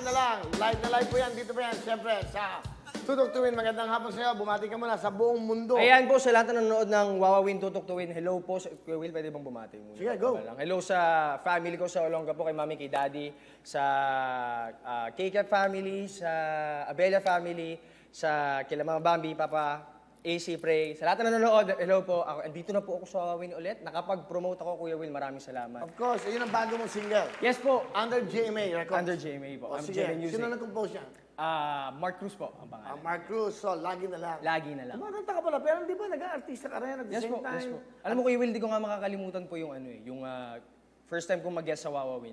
na lang. Live na live po yan. Dito po yan. Siyempre, sa Tutok Tuwin. Magandang hapon sa iyo. Bumati ka muna sa buong mundo. Ayan po, sa lahat na nanonood ng Wawawin Tutok Tuwin, hello po. Kuya Will, pwede bang bumati muna? Sige, go. Hello sa family ko sa Olonga po, kay mami, kay daddy, sa KK family, sa Abella family, sa kila Mama Bambi, Papa, AC Pray. Sa lahat na nanonood, hello po. Andito na po ako sa Wawawin ulit. Nakapag-promote ako, Kuya Will. Maraming salamat. Of course, yun ang bago mong single. Yes po. Under GMA Records. Under GMA po. O, I'm sige. GMA Music. Sino nag-compose yan? Mark Cruz po ang pangalan. Mark Cruz. So, lagi na lang. Lagi na lang. Kumakanta ka pala, pero hindi ba nag-aartista ka rin at the Yes same po, time? yes po. Alam mo, Kuya Will, di ko nga makakalimutan po yung ano eh, yung first time kong mag-guest sa Wawawin,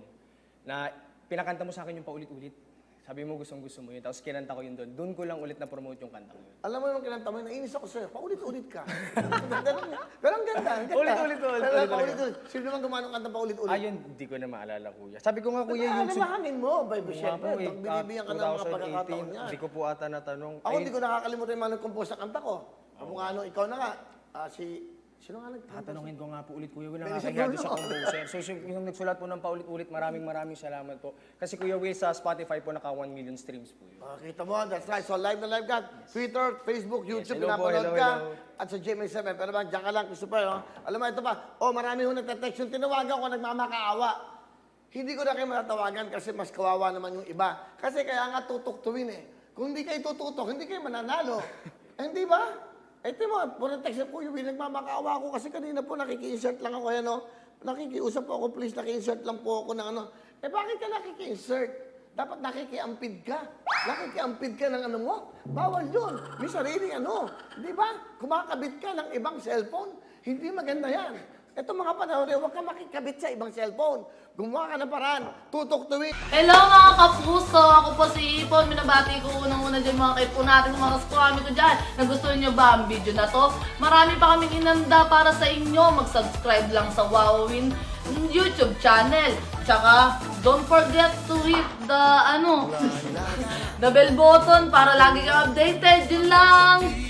na pinakanta mo sa akin yung paulit-ulit. Sabi mo gustong-gusto mo yun, tapos kinanta ko yun doon. Doon ko lang ulit na promote yung kanta ko yun. Alam mo naman kinanta mo, nainis ako sa'yo. Paulit-ulit ka. Ganun nga. Pero ang ganda, ang ganda. Paulit-ulit, Pero paulit-ulit. Sino naman gumano kanta paulit-ulit? Ayun, di ko na maalala, Kuya. Sabi ko nga, Kuya, yung... Alalahanin mo, Bible Shepherd. eh, Binibigyan ka ng mga pagkakataon niya. Hindi ko po ata natanong. Ako, hindi ko nakakalimutan yung mga nag-compose ng kanta ko. Kung ano, ikaw na nga. Sino nga nag-compose? Tatanungin ko nga po ulit, Kuya Will, Dennis nakakahiya doon Bruno. sa composer. So, yung nagsulat po ng paulit-ulit, maraming salamat po. Kasi Kuya Will, sa Spotify po, naka 1 million streams po yun. Kita mo, that's right. So, live na live ka. Twitter, Facebook, YouTube, hello po, pinapanood hello, ka. hello. At sa GMA7. Pero ba, diyan ka lang, Christopher. Oh. Alam mo, ito pa. Marami ho nagtatext yung tinawagan ko, nagmamakaawa. Hindi ko na kayo matatawagan kasi mas kawawa naman yung iba. Kasi kaya nga tutuktuin eh. Kung hindi kayo tututok, hindi kayo mananalo. Hindi ba? Ito mo, puro text po yung nagmamakaawa ako kasi kanina po nakiki-insert lang ako. Ano? Nakikiusap po ako, please, naki-insert lang po ako ng ano. Bakit ka nakiki-insert? Dapat nakikiampid ka. Nakikiampid ka ng ano mo. Bawal yun. May sarili ano. Di ba? Kumakabit ka ng ibang cellphone. Hindi maganda yan. Ito mga panahon, huwag ka makikabit sa ibang cellphone. Gumawa ka ng paraan. Tutok tuwing. Hello mga kapuso! Ako po si Ipon. Minabati ko unang-una dyan mga kaipo natin, mga kaskwami ko dyan. Nagustuhan nyo ba ang video na to? Marami pa kaming inanda para sa inyo. Mag-subscribe lang sa Wawawin YouTube channel. Tsaka, don't forget to hit the, the bell button para lagi kang updated. Yun lang!